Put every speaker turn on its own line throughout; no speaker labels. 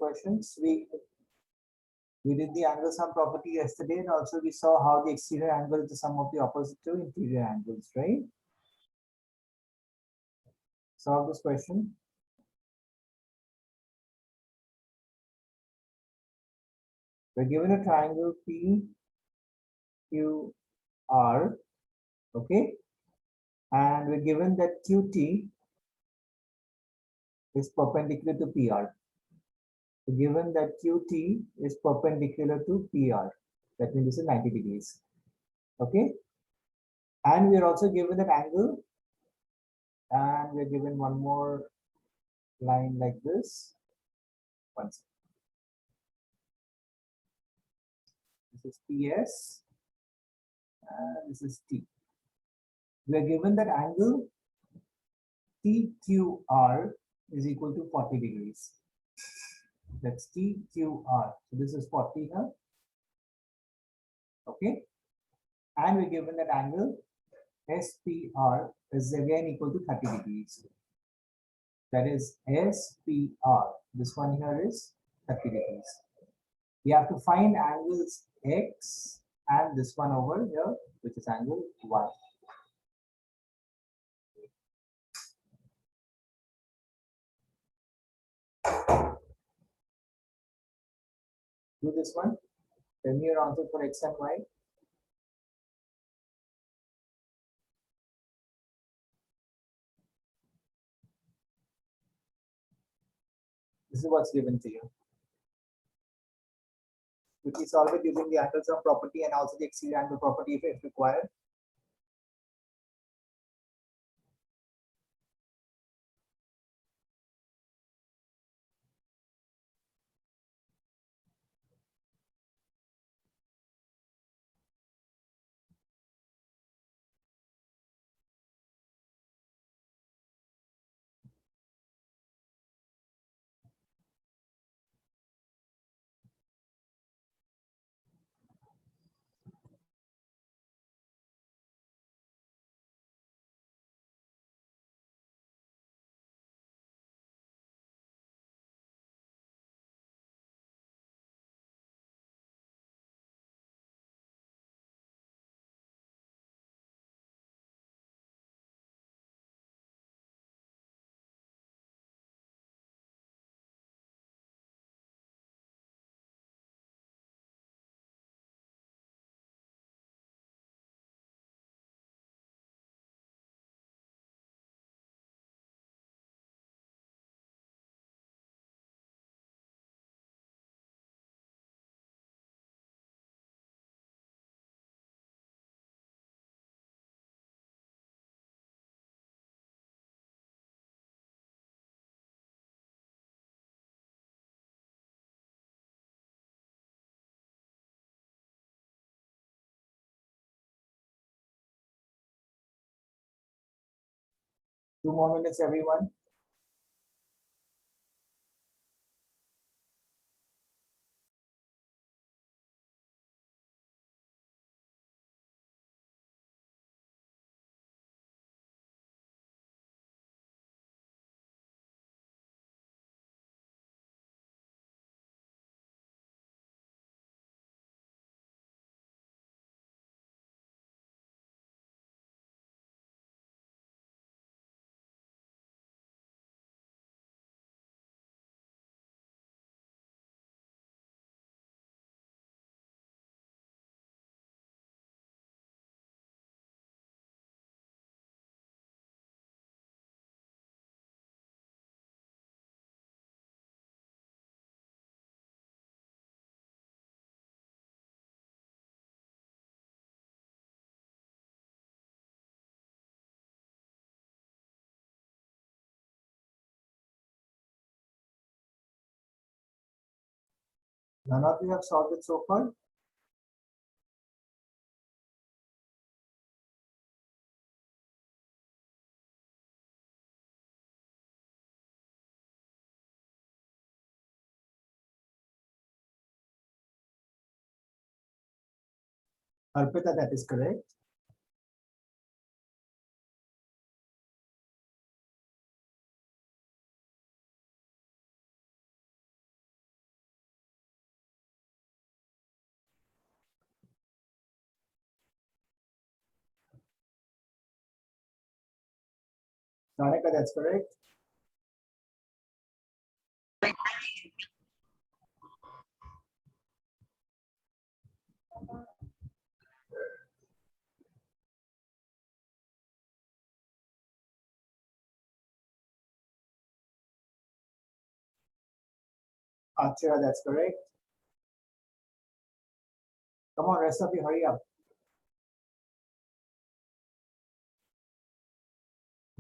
questions? We did the angle sum property yesterday, and also we saw how the exterior angle is the sum of the opposite two interior angles, right? Solve this question. We're given a triangle PQR, okay? And we're given that QT is perpendicular to PR. So given that QT is perpendicular to PR, that means this is 90 degrees, okay? And we're also given that angle, and we're given one more line like this. One second. This is PS, and this is T. We are given that angle TQR is equal to 40 degrees. That's TQR. So this is 40 here. Okay. And we're given that angle SPR is again equal to 30 degrees. That is SPR. This one here is 30 degrees. We have to find angles X and this one over here, which is angle Y. Do this one. Tell me your answer for X and Y. This is what's given to you. Quickly solve it using the angle sum property and also the exterior angle property if required. Two more minutes, everyone. None of you have solved it so far? Arpita, that is correct. Tanika, that's correct. Achira, that's correct. Come on, rest of you, hurry up.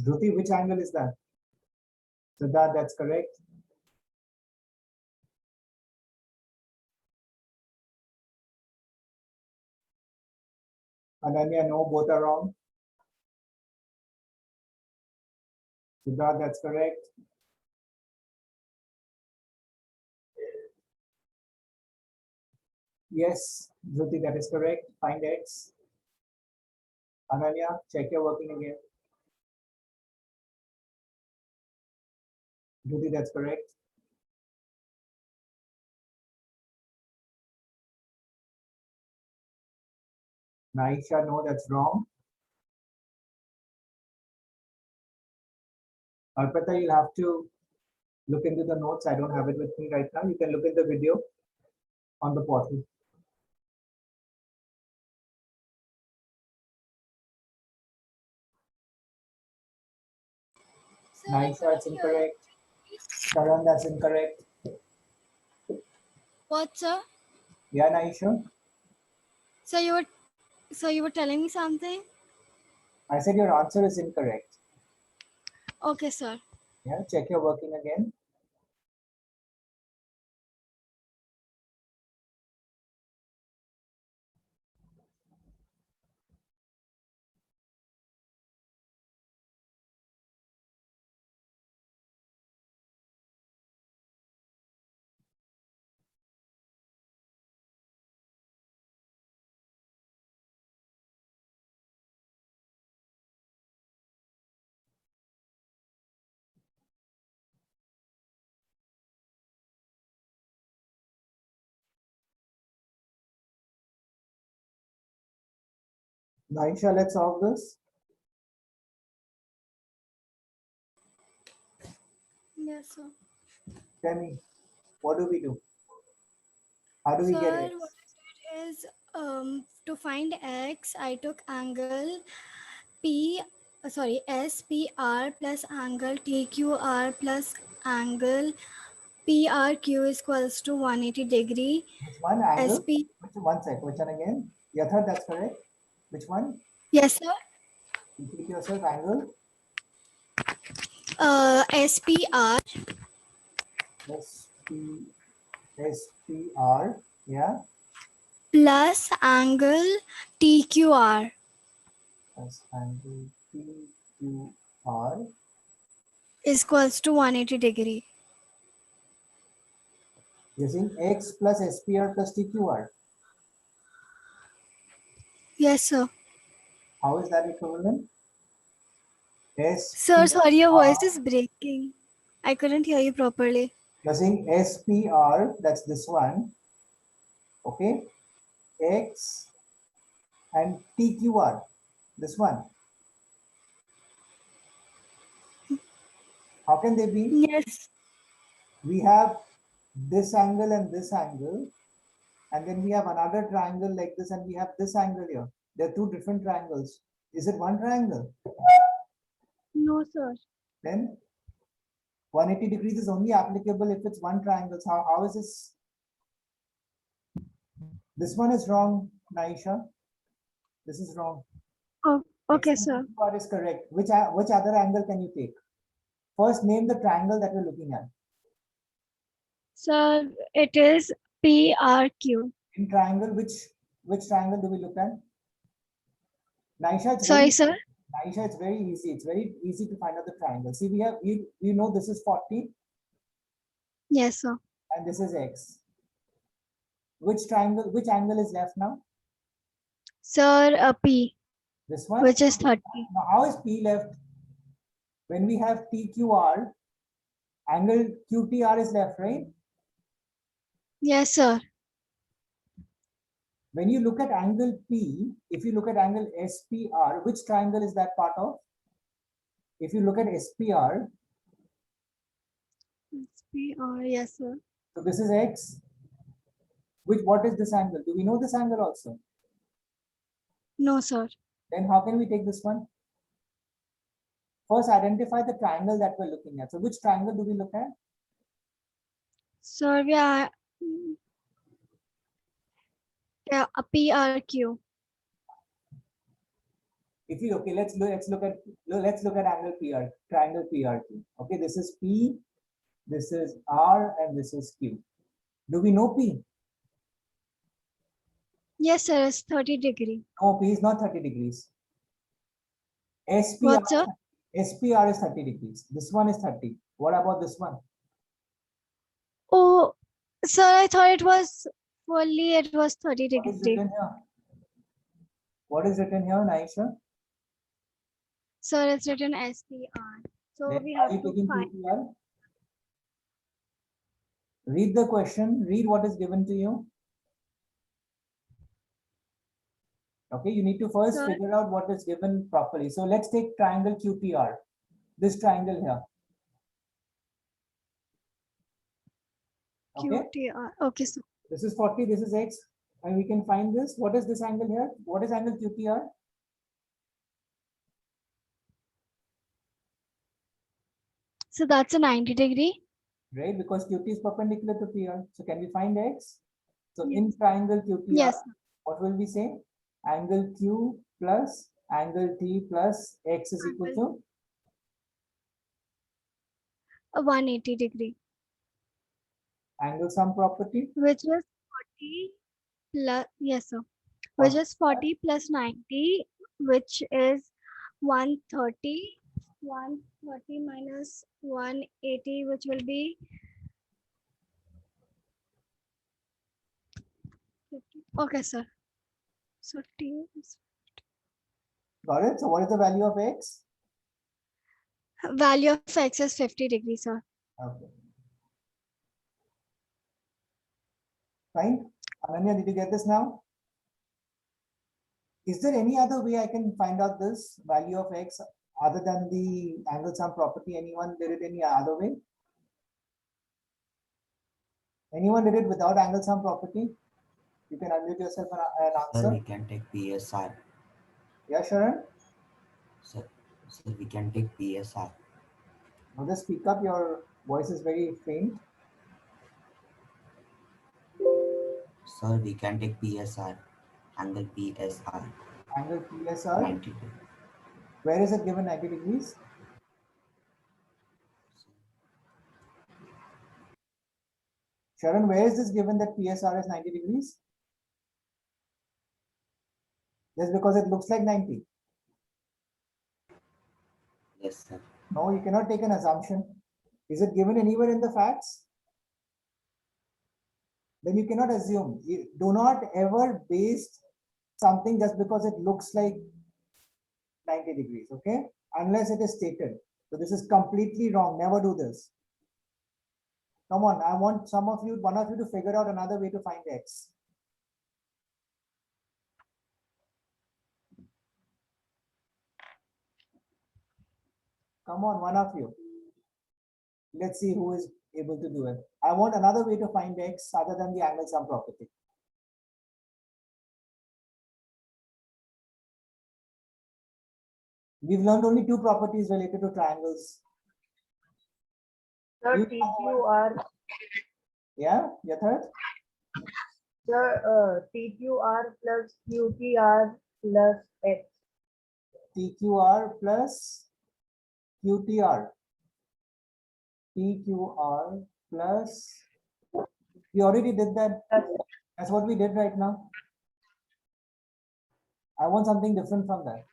Dhruti, which angle is that? Siddharth, that's correct. Ananya, no, both are wrong. Siddharth, that's correct. Yes, Dhruti, that is correct. Find X. Ananya, check your working again. Dhruti, that's correct. Naisha, no, that's wrong. Arpita, you'll have to look into the notes. I don't have it with me right now. You can look at the video on the portal. Naisha, it's incorrect. Karan, that's incorrect.
What, sir?
Yeah, Naisha.
So you were telling me something?
I said your answer is incorrect.
Okay, sir.
Yeah, check your working again. Naisha, let's solve this.
Yes, sir.
Tell me, what do we do? How do we get
Sir,
X?
what I did is to find x, I took angle SPR plus angle TQR plus angle PRQ is equals to 180 degree.
Which one angle?
SP.
One sec. Which one again? Yatharth, that's correct. Which one?
Yes, sir.
Repeat yourself. Angle.
SPR
SPR. Yeah.
plus angle TQR
Plus angle PQR.
is equals to 180 degree.
You're saying X plus SPR plus TQR.
Yes, sir.
How is that equivalent?
Sir, sorry, your
SPR.
voice is breaking. I couldn't hear you properly.
You're saying SPR, that's this one. Okay. X and TQR, this one. How can they be?
Yes.
We have this angle and this angle, and then we have another triangle like this, and we have this angle here. There are two different triangles. Is it one triangle?
No, sir.
Then 180 degrees is only applicable if it's one triangle. So how is this? This one is wrong, Naisha. This is wrong.
Oh, okay, sir.
What is correct? Which other angle can you take? First, name the triangle that we're looking at.
Sir, it is PRQ.
In triangle, which triangle do we look at? Naisha,
Sorry, sir.
Naisha, it's very easy. It's very easy to find out the triangle. See, we know this is 40
Yes, sir.
and this is X. Which angle is left now?
Sir, P,
This one?
which is 30.
Now, how is P left? When we have TQR, angle QTR is left, right?
Yes, sir.
When you look at angle P, if you look at angle SPR, which triangle is that part of? If you look at SPR,
SPR, yes, sir.
so this is X. What is this angle? Do we know this angle also?
No, sir.
Then how can we take this one? First, identify the triangle that we're looking at. So which triangle do we look at?
Sir, we are a PRQ.
If you okay, let's look at angle PR, triangle PRQ. Okay, this is P, this is R, and this is Q. Do we know P?
Yes, sir, it's 30 degree.
No, P is not 30 degrees. SPR,
What, sir?
SPR is 30 degrees. This one is 30. What about this one?
Oh, sir, I thought it was 30
What is
degree.
written here? What is written here, Naisha?
Sir, it's written SPR. So
Then
we
why
have
are you
to
taking
find.
QPR? Read the question. Read what is given to you. Okay, you need to first
Sir,
figure out what is given properly. So let's take triangle QPR. This triangle here. Okay,
QTR. Okay, sir.
this is 40, this is X, and we can find this. What is this angle here? What is angle QPR?
So that's a 90 degree.
Right, because QT is perpendicular to PR. So can we find X? So
Yes.
in triangle QPR,
Yes.
what will we say? Angle Q plus angle T plus X is equal to
A 180 degree,
angle sum property.
which is 40 plus, yes, sir, which is 40 plus 90, which is 130. 130 minus 180, which will be 50. Okay, sir. So T is
Got it? So what is the value of X?
value of X is 50 degrees, sir.
Okay. Fine. Ananya, did you get this now? Is there any other way I can find out this value of X other than the angle sum property? Anyone did it any other way? Anyone did it without angle sum property? You can unmute yourself and
Sir, we
answer.
can take PSR.
Yeah, Sharon?
Sir, we can take PSR.
Now just speak up. Your voice is very faint.
Sir, we can take PSR. Angle PSR.
Angle PSR.
90 degree.
Where is it given 90 degrees? Sharon, where is this given that PSR is 90 degrees? Just because it looks like 90.
Yes, sir.
No, you cannot take an assumption. Is it given anywhere in the facts? Then you cannot assume. You do not ever base something just because it looks like 90 degrees, okay? Unless it is stated. So this is completely wrong. Never do this. Come on, I want one of you to figure out another way to find X. Come on, one of you. Let's see who is able to do it. I want another way to find X other than the angle sum property. We've learned only two properties related to triangles.
Sir,
You-
TQR,
Yeah, your third?
sir, TQR plus QTR plus X.
TQR plus QTR. TQR plus, we already did that. That's what we did right now. I want something different from that.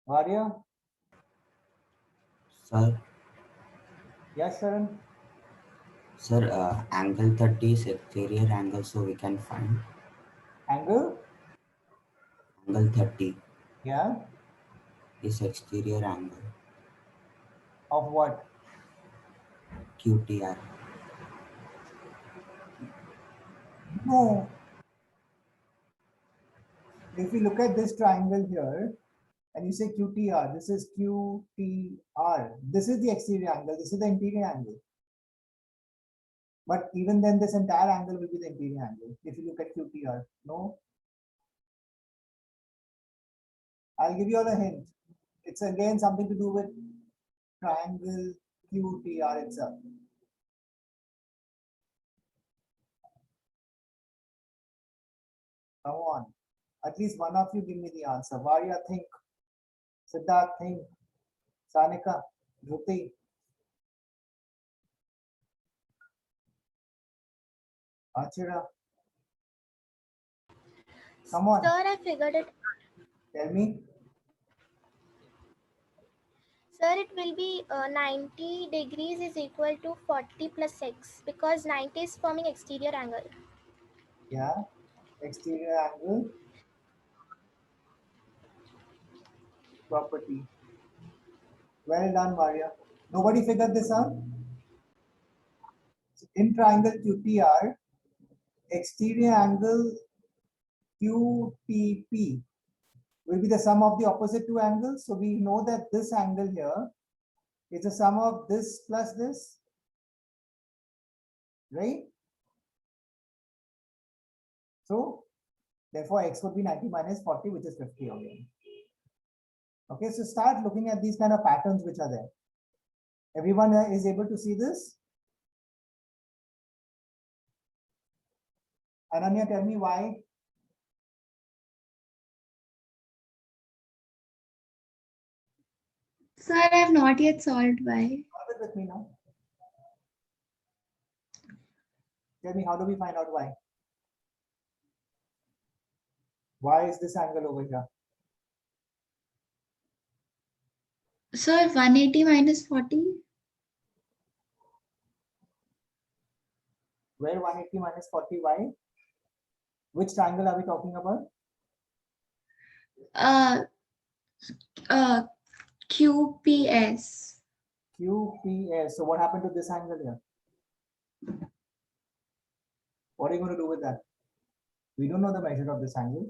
Varya?
Sir,
Yes, Sharon?
sir, angle 30 is exterior angle, so we can find
Angle?
angle 30
Yeah.
is exterior angle.
Of what?
QTR.
No. if you look at this triangle here and you say QTR, this is QTR. This is the exterior angle, this is the interior angle. But even then, this entire angle will be the interior angle. If you look at QTR, no. I'll give you all a hint. It's again something to do with triangle QTR itself. Come on. At least one of you give me the answer. Varya, think. Siddharth, think. Sanika, Dhruti. Achira. Come on.
Sir, I figured it.
Tell me.
Sir, it will be 90 degrees is equal to 40 plus 6 because 90 is forming exterior angle.
Yeah. Exterior angle. Property. Well done, Maria. Nobody figured this out? So in triangle QTR, exterior angle QTP will be the sum of the opposite two angles. So we know that this angle here is the sum of this plus this, right? So therefore x would be 90 minus 40, which is 50 again. Okay, so start looking at these kind of patterns which are there. Everyone is able to see this? Ananya, tell me why.
Sir, I have not yet solved why.
Solve it with me now. Tell me, how do we find out why? Why is this angle over here?
Sir, 180 minus 40.
Where 180 minus 40, why? Which triangle are we talking about?
QPS.
QPS. So what happened to this angle here? What are you going to do with that? We don't know the measure of this angle.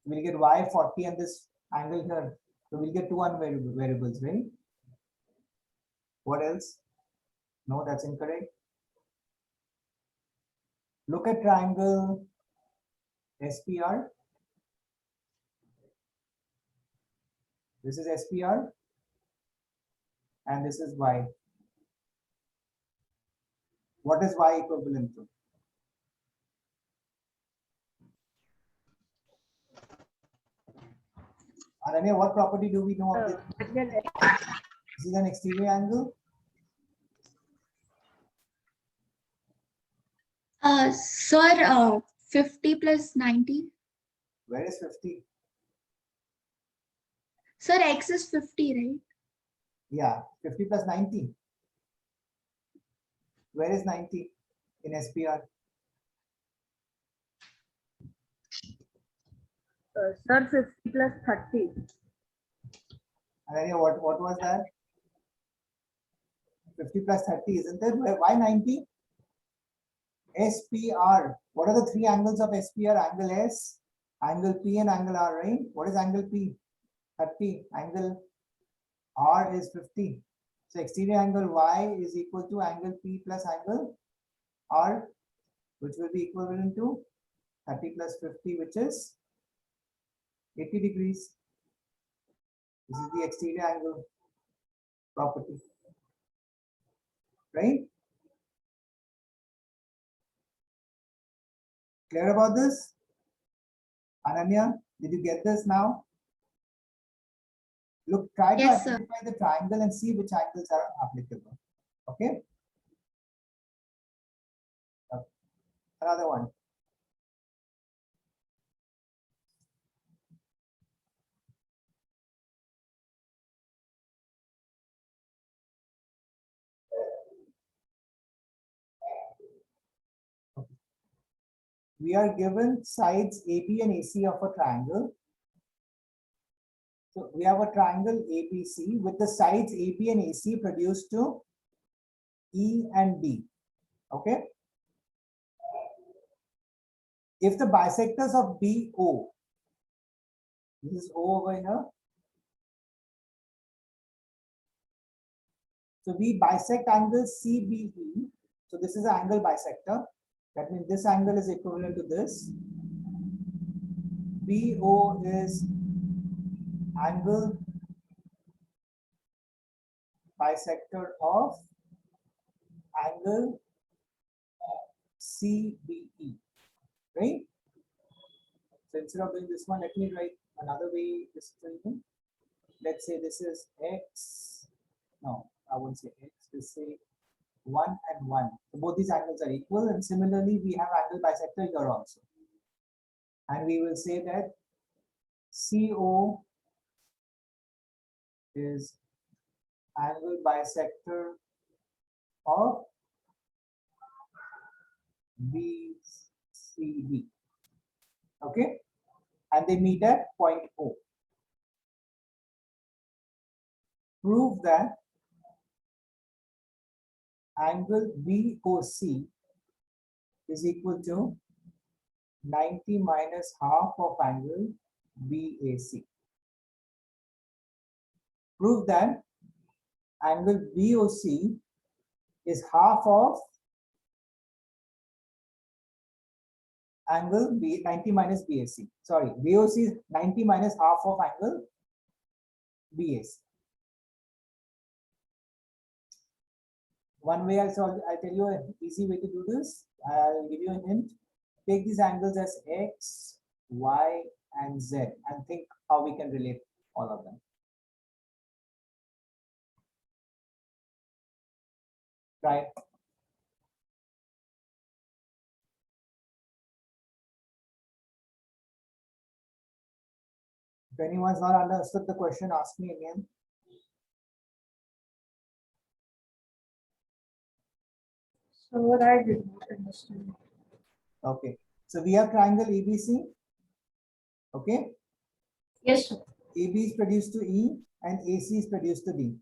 We'll get y40 and this angle here. So we'll get two variables, right? What else? No, that's incorrect. Look at triangle SPR. This is SPR and this is Y. What is Y equivalent to? Ananya, what property do we know of this? This is an exterior angle.
Sir, 50 plus 90.
Where is 50?
Sir, x is 50, right?
Yeah, 50 plus 90. Where is 90 in SPR?
Sir, 50 plus 30.
Ananya, what was that? 50 plus 30, isn't it? Why 90? SPR. What are the three angles of SPR? Angle S, angle P, and angle R, right? What is angle P? 30. Angle R is 50. So exterior angle Y is equal to angle P plus angle R, which will be equivalent to 30 plus 50, which is 80 degrees. This is the exterior angle property, right? Clear about this? Ananya, did you get this now? Look, try to
Yes, sir.
identify the triangle and see which angles are applicable. Okay? Another one. We are given sides AB and AC of a triangle. So we have a triangle ABC with the sides AB and AC produced to E and D. Okay. if the bisectors of BO, this is O over here. So we bisect angle CBE. So this is an angle bisector. That means this angle is equivalent to this. BO is angle bisector of angle CBE, right? So instead of doing this one, let me write another way this thing. Let's say this is X. No, I won't say X. Let's say 1 and 1. So both these angles are equal, and similarly, we have angle bisector here also. And we will say that CO is angle bisector of BCD. Okay, and they meet at point O. Prove that angle BOC is equal to 90 minus half of angle BAC. Prove that angle BOC is half of angle 90 minus BAC. Sorry, BOC is 90 minus half of angle BAC. One way I'll tell you an easy way to do this. I'll give you a hint. Take these angles as X, Y, and Z and think how we can relate all of them. Right. If anyone's not understood the question, ask me again.
So what I did not understand.
Okay. So we have triangle ABC. Okay.
Yes, sir.
AB is produced to E and AC is produced to D.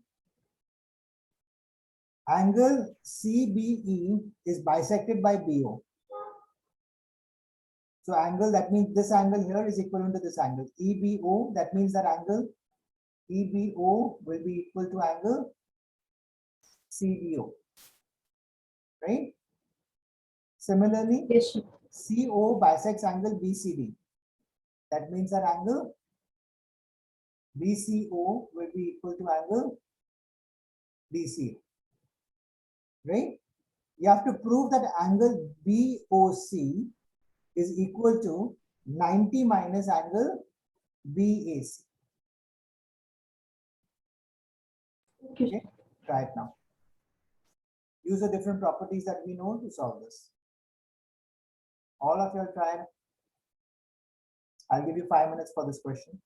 Angle CBE is bisected by BO. So angle, that means this angle here is equivalent to this angle. EBO, that means that angle EBO will be equal to angle CBO. Right? Similarly,
Yes, sir.
CO bisects angle BCD. That means that angle BCO will be equal to angle BCO. Right? You have to prove that angle BOC is equal to 90 minus angle BAC. Okay, try it now. Use the different properties that we know to solve this. All of you will try. I'll give you 5 minutes for this question.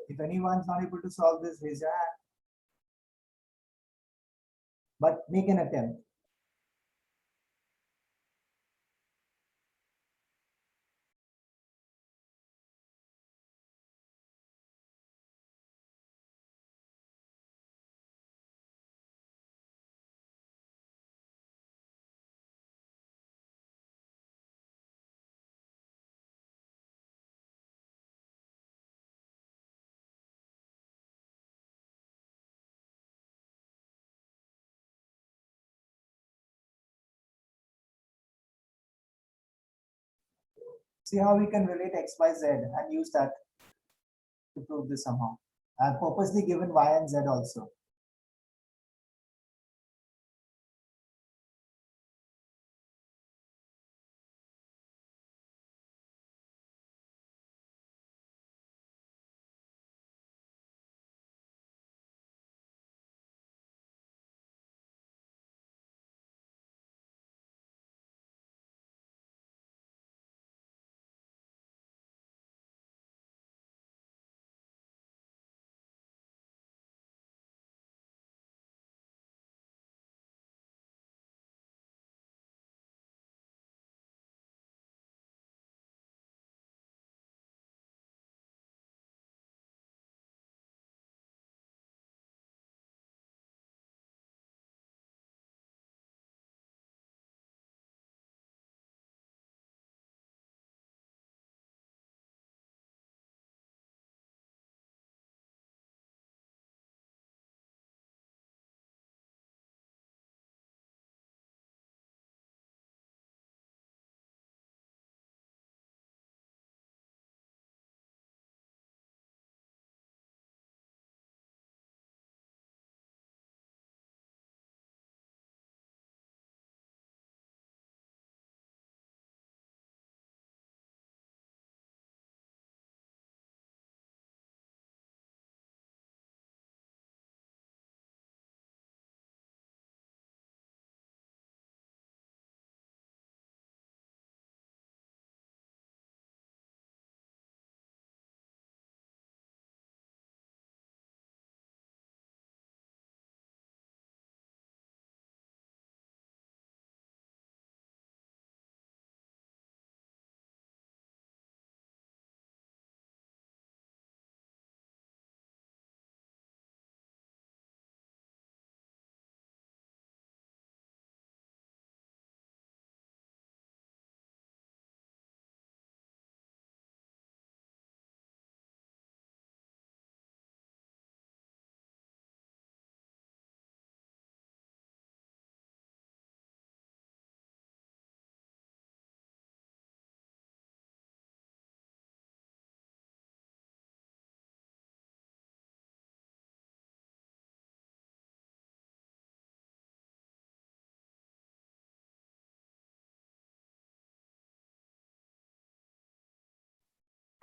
If anyone's not able to solve this, raise your hand. But make an attempt. See how we can relate x, y, z and use that to prove this somehow. I've purposely given y and z also.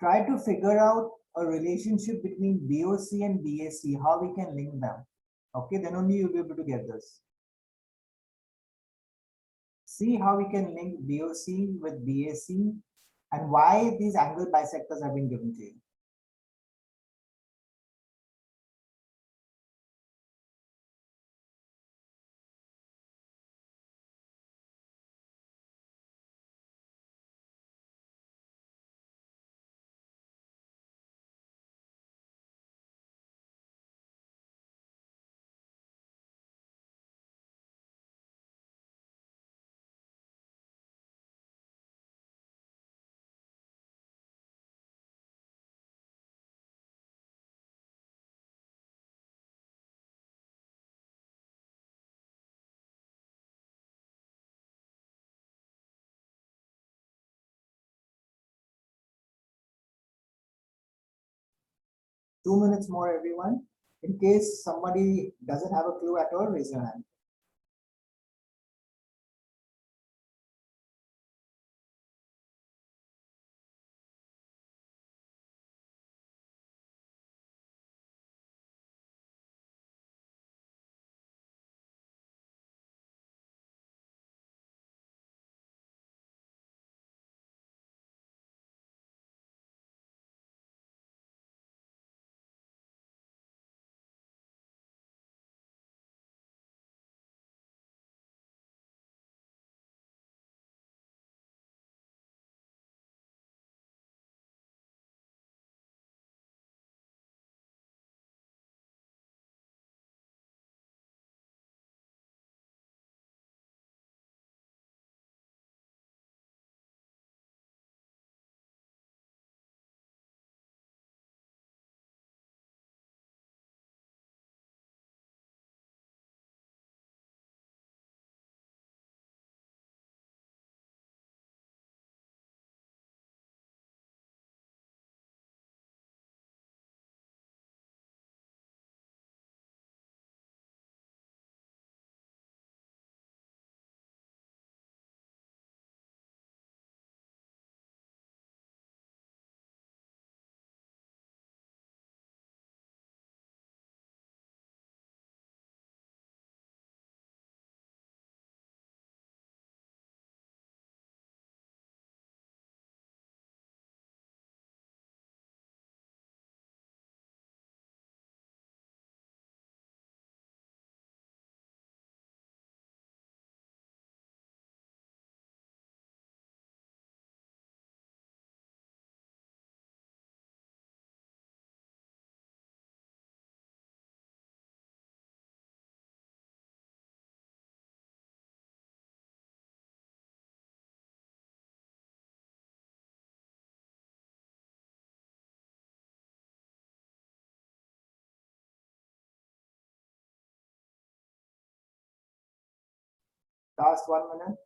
Try to figure out a relationship between BOC and BAC, how we can link them. Okay, then only you'll be able to get this. See how we can link BOC with BAC and why these angle bisectors have been given to you. Two minutes more, everyone. In case somebody doesn't have a clue at all, raise your hand. Last 1 minute.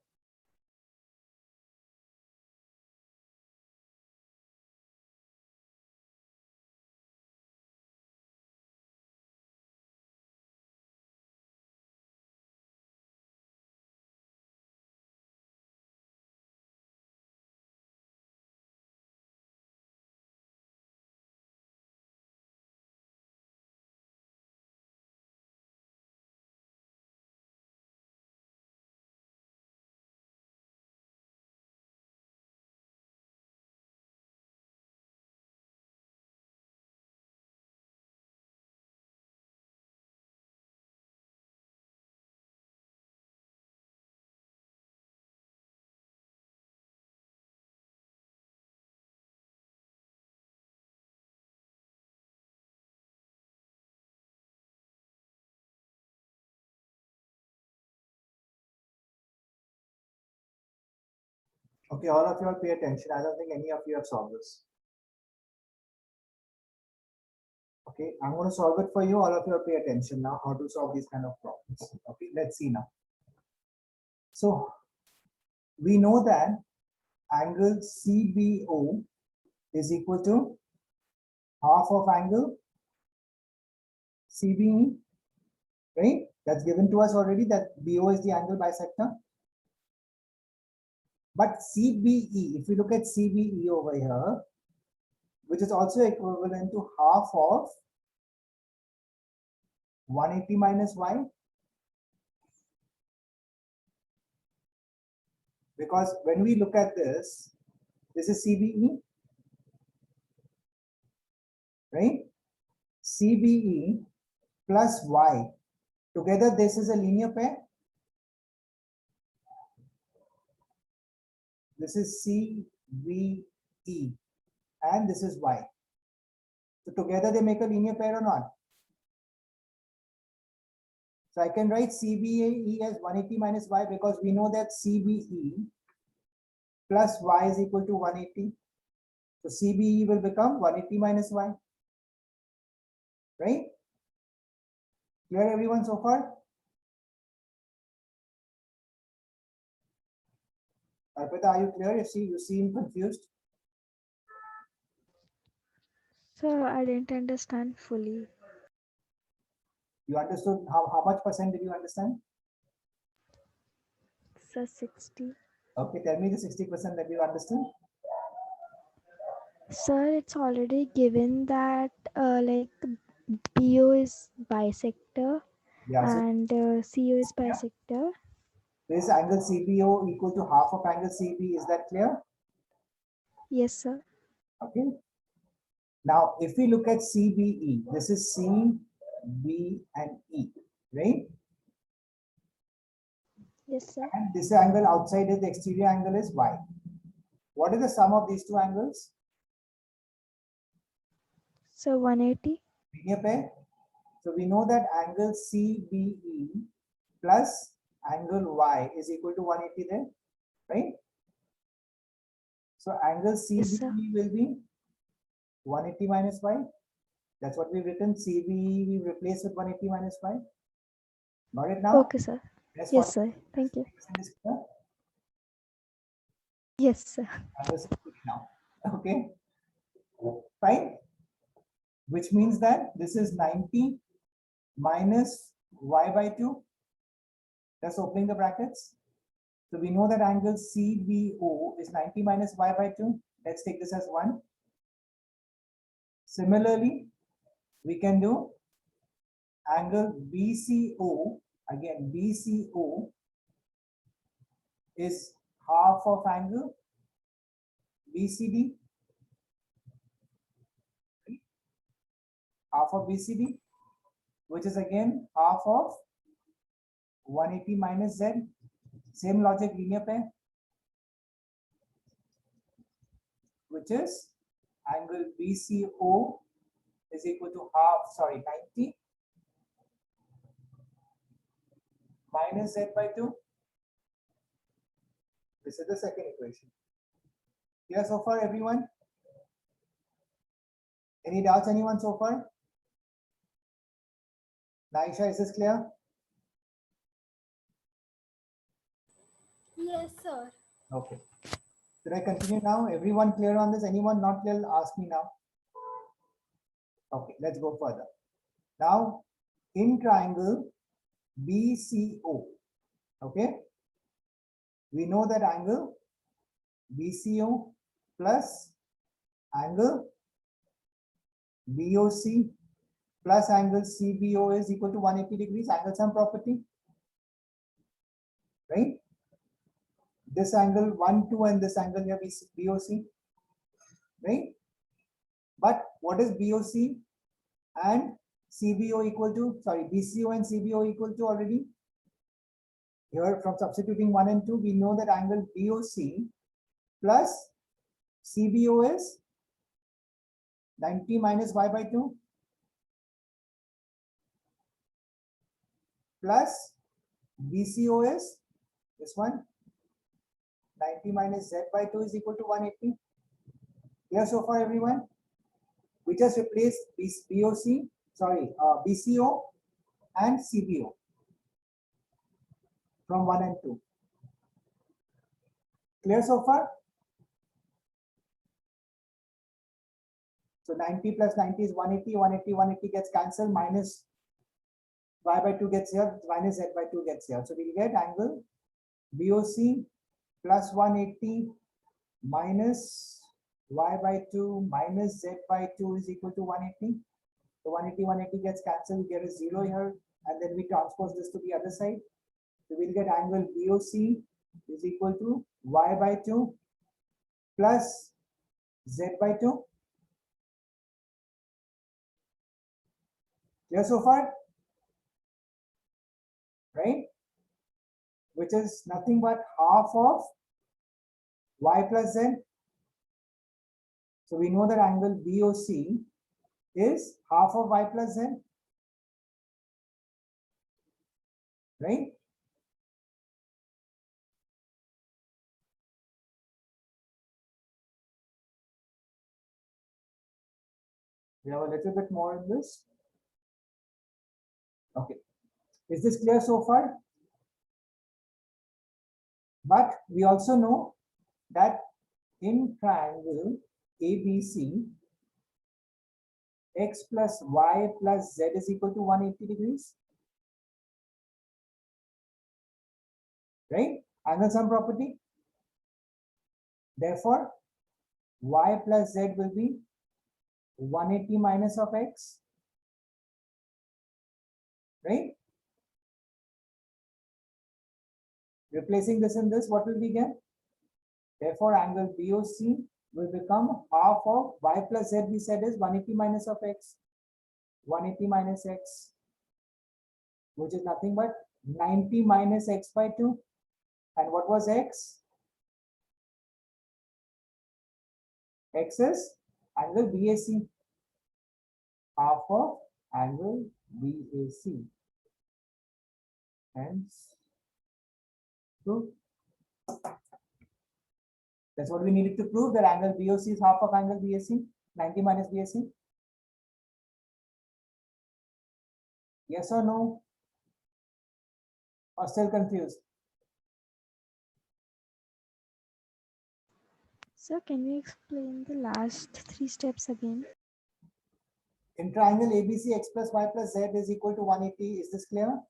Okay, all of you all pay attention. I don't think any of you have solved this. Okay, I'm going to solve it for you. All of you all pay attention now how to solve these kind of problems. Okay, let's see now. So we know that angle CBO is equal to half of angle CBE, right? That's given to us already, that BO is the angle bisector. But CBE, if we look at CBE over here, which is also equivalent to half of 180 minus y. Because when we look at this is CBE, right? CBE plus y. Together, this is a linear pair. This is CBE and this is y. So together they make a linear pair or not? So I can write CBE as 180 minus y because we know that CBE plus y is equal to 180. So CBE will become 180 minus y. Right? Clear everyone so far? Arpita, are you clear? You seem confused.
Sir, I didn't understand fully.
You understood how much percent did you understand?
Sir, 60.
Okay, tell me the 60% that you understand.
Sir, it's already given that like BO is bisector
Yeah, so
and CO is bisector.
this angle CBO equal to half of angle CB. Is that clear?
Yes, sir.
Okay. Now, if we look at CBE, this is C, B, and E, right?
Yes, sir.
And this angle outside is the exterior angle is Y. What is the sum of these two angles?
So 180.
Linear pair. So we know that angle CBE plus angle Y is equal to 180 there, right? So angle
Yes, sir.
CBE will be 180 minus Y. That's what we've written. CBE we replace with 180 minus Y. Got it now?
Okay, sir.
Yes,
Yes, sir. Thank you.
40% is clear?
Yes, sir.
Understood now. Okay. Fine. Which means that this is 90 minus y by 2. Just opening the brackets. So we know that angle CBO is 90 minus y by 2. Let's take this as 1. Similarly, we can do angle BCO. Again, BCO is half of angle BCD. Half of BCD, which is again half of 180 minus Z. Same logic, linear pair, which is angle BCO is equal to 90 minus Z by 2. This is the second equation. Clear so far, everyone? Any doubts, anyone so far? Naisha, is this clear?
Yes, sir.
Okay. Should I continue now? Everyone clear on this? Anyone not clear, ask me now. Okay, let's go further. Now, in triangle BCO, okay, we know that angle BCO plus angle BOC plus angle CBO is equal to 180 degrees, angle sum property, right? This angle 1, 2 and this angle here is BOC, right? But what is BOC and CBO equal to? Sorry, BCO and CBO equal to already? Here from substituting 1 and 2, we know that angle BOC plus CBO is 90 minus y by 2 plus BCO is this one, 90 minus z by 2 is equal to 180. Here so far, everyone? We just replaced BCO and CBO from 1 and 2. Clear so far? So 90 plus 90 is 180, 180 gets cancelled, minus y by 2 gets here, minus z by 2 gets here. So we get angle BOC plus 180 minus y by 2 minus z by 2 is equal to 180. So 180, 180 gets cancelled, we get a 0 here, and then we transpose this to the other side. So we'll get angle BOC is equal to y by 2 plus z by 2. Clear so far? Right? Which is nothing but half of y plus z. So we know that angle BOC is half of y plus z. Right? We have a little bit more in this. Okay. Is this clear so far? But we also know that in triangle ABC, x plus y plus z is equal to 180 degrees. Right? Angle sum property. Therefore, y plus z will be 180 minus of x. Right? Replacing this in this, what will we get? Therefore, angle BOC will become half of y plus z, we said is 180 minus of x. 180 minus x, which is nothing but 90 minus x by 2. And what was x? X is angle BAC. Half of angle BAC. Hence, true. That's what we needed to prove, that angle BOC is half of angle BAC, 90 minus BAC. Yes or no? Or still confused?
Sir, can you explain the last 3 steps again?
In triangle ABC, x plus y plus z is equal to 180. Is this clear?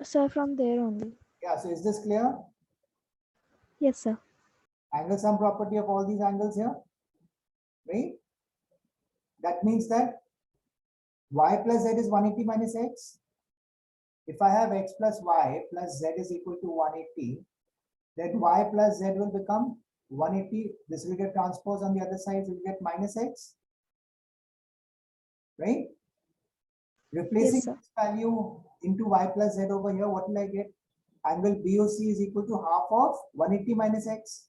Sir, from there only.
Yeah, so is this clear?
Yes, sir.
Angle sum property of all these angles here, right? That means that y plus z is 180 minus x. If I have x plus y plus z is equal to 180, then y plus z will become 180. This will get transposed on the other side, so we get minus x, right? Replacing
sir.
this value into y plus z over here, what will I get? Angle BOC is equal to half of 180 minus x.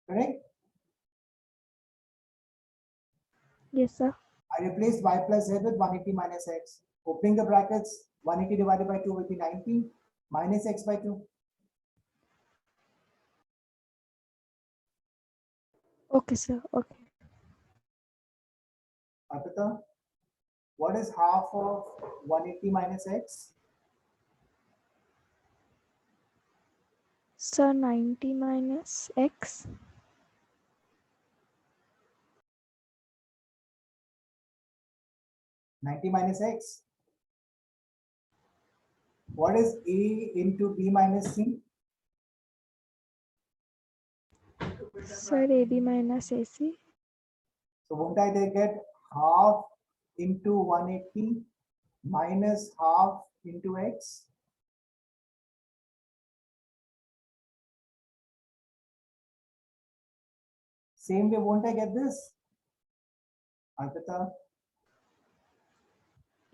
Correct?
Yes, sir.
I replaced y plus z with 180 minus x. Opening the brackets, 180 divided by 2 will be 90 minus x by 2.
Okay, sir. Okay.
Arpita, what is half of 180 minus x?
Sir, 90 minus x.
X. What is A into B minus C?
Sir, AB minus AC.
So won't I they get half into 180 minus half into X? Same way, won't I get this? Arpita,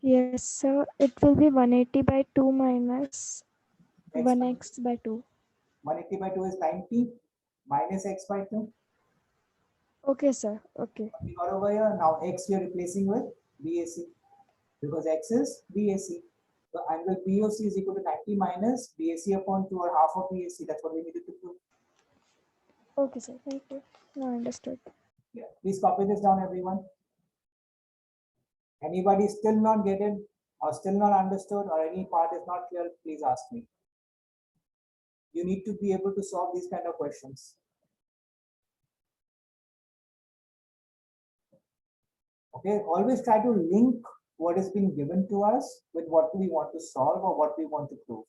Yes, sir. It will be 180 by 2 minus
X
1x by 2.
180 by 2 is 90 minus X by 2.
Okay, sir. Okay.
We got over here. Now X you're replacing with BAC because X is BAC. So angle BOC is equal to 90 minus BAC upon 2 or half of BAC. That's what we needed to prove.
Okay, sir. Thank you. Now understood.
Yeah. Please copy this down, everyone. Anybody still not get it or still not understood or any part is not clear, please ask me. You need to be able to solve these kind of questions. Okay, always try to link what has been given to us with what we want to solve or what we want to prove.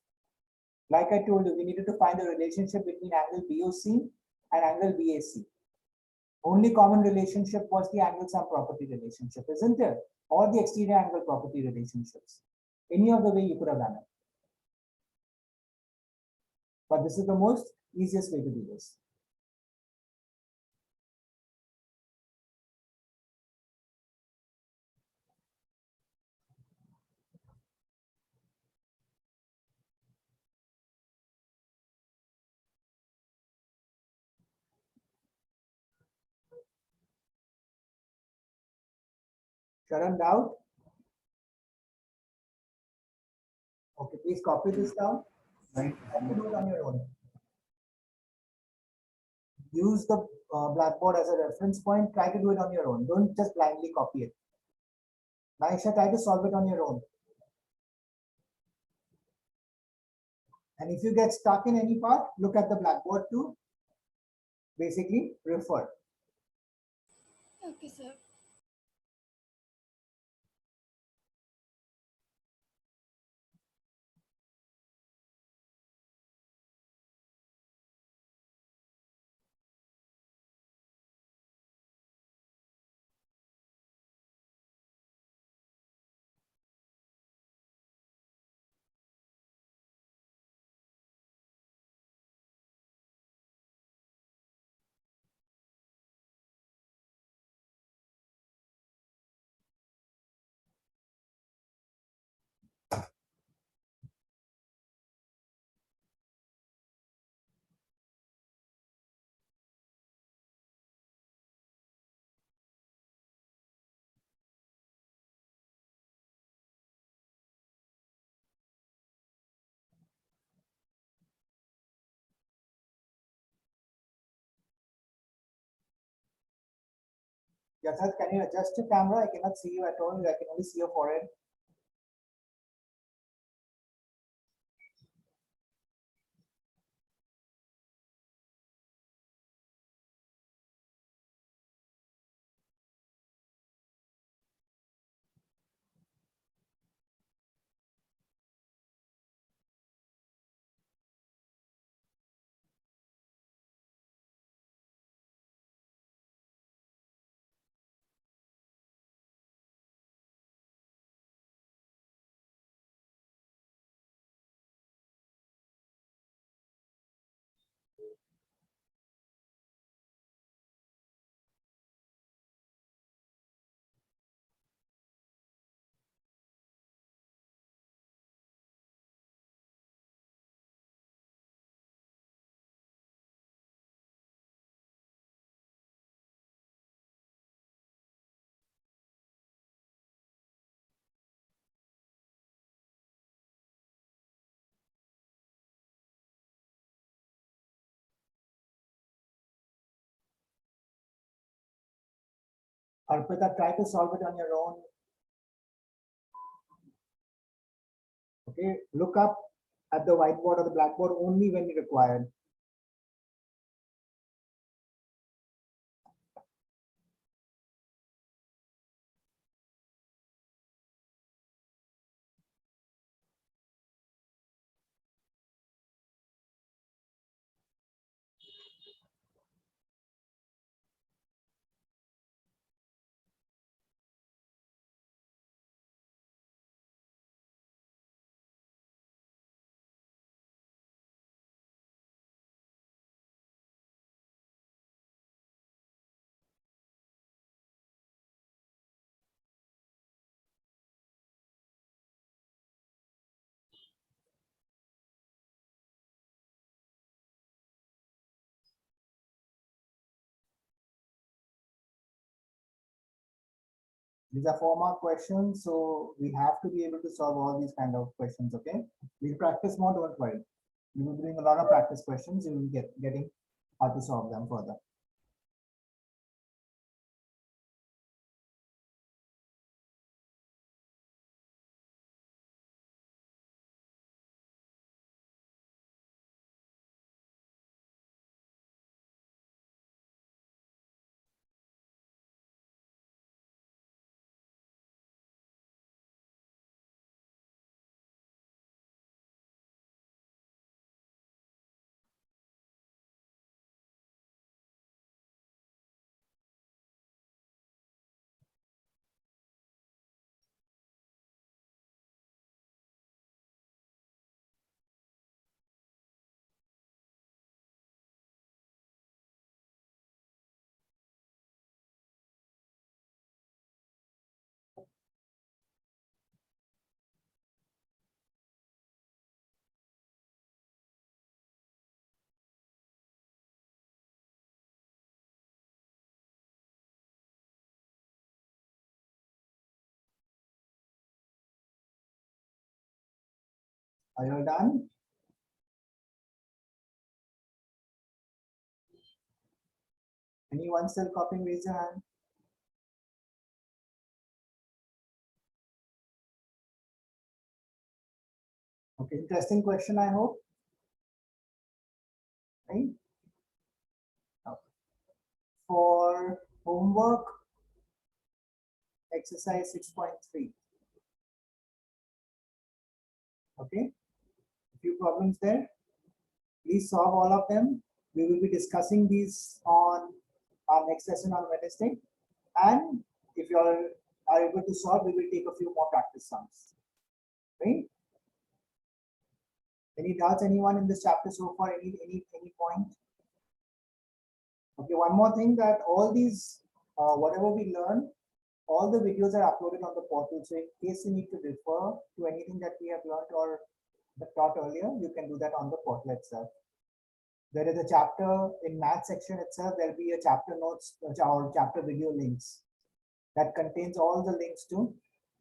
Like I told you, we needed to find the relationship between angle BOC and angle BAC. Only common relationship was the angle sum property relationship, isn't it? Or the exterior angle property relationships. Any of the way you could have done it. But this is the most easiest way to do this. Sharon, doubt? Okay, please copy this down. Right. Try to do it on your own. Use the Blackboard as a reference point. Try to do it on your own. Don't just blindly copy it. Naisha, try to solve it on your own. And if you get stuck in any part, look at the Blackboard to basically refer.
Okay, sir.
Yasat, can you adjust your camera? I cannot see you at all. I can only see your forehead. Arpita, try to solve it on your own. Okay, look up at the whiteboard or the Blackboard only when required. These are 4-mark questions, so we have to be able to solve all these kind of questions, okay? We'll practice more, don't worry. We will be doing a lot of practice questions, you will getting how to solve them further. Are you all done? Anyone still copying, raise your hand. Okay, interesting question, I hope. Right? Okay. For homework, exercise 6.3. Okay, a few problems there. Please solve all of them. We will be discussing these on our next session on Wednesday. And if you all are able to solve, we will take a few more practice sums. Right? Any doubts, anyone in this chapter so far? Any point? Okay, one more thing, that all these, whatever we learn, all the videos are uploaded on the portal. So in case you need to refer to anything that we have learned or taught earlier, you can do that on the portal itself. There is a chapter in math section itself. There'll be a chapter notes or chapter video links that contains all the links to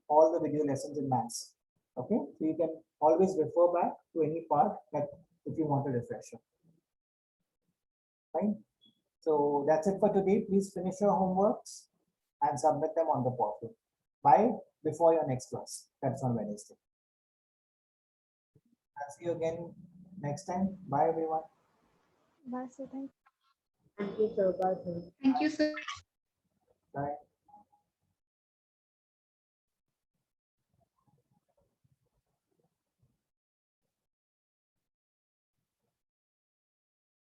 all the video lessons in maths. Okay, so you can always refer back to any part that if you want a refresher. Fine. So that's it for today. Please finish your homeworks and submit them on the portal by before your next class. That's on Wednesday. I'll see you again next time. Bye, everyone.
Bye, sir. Thank you.
Thank you, sir. Bye, sir.
Thank you, sir.
Bye.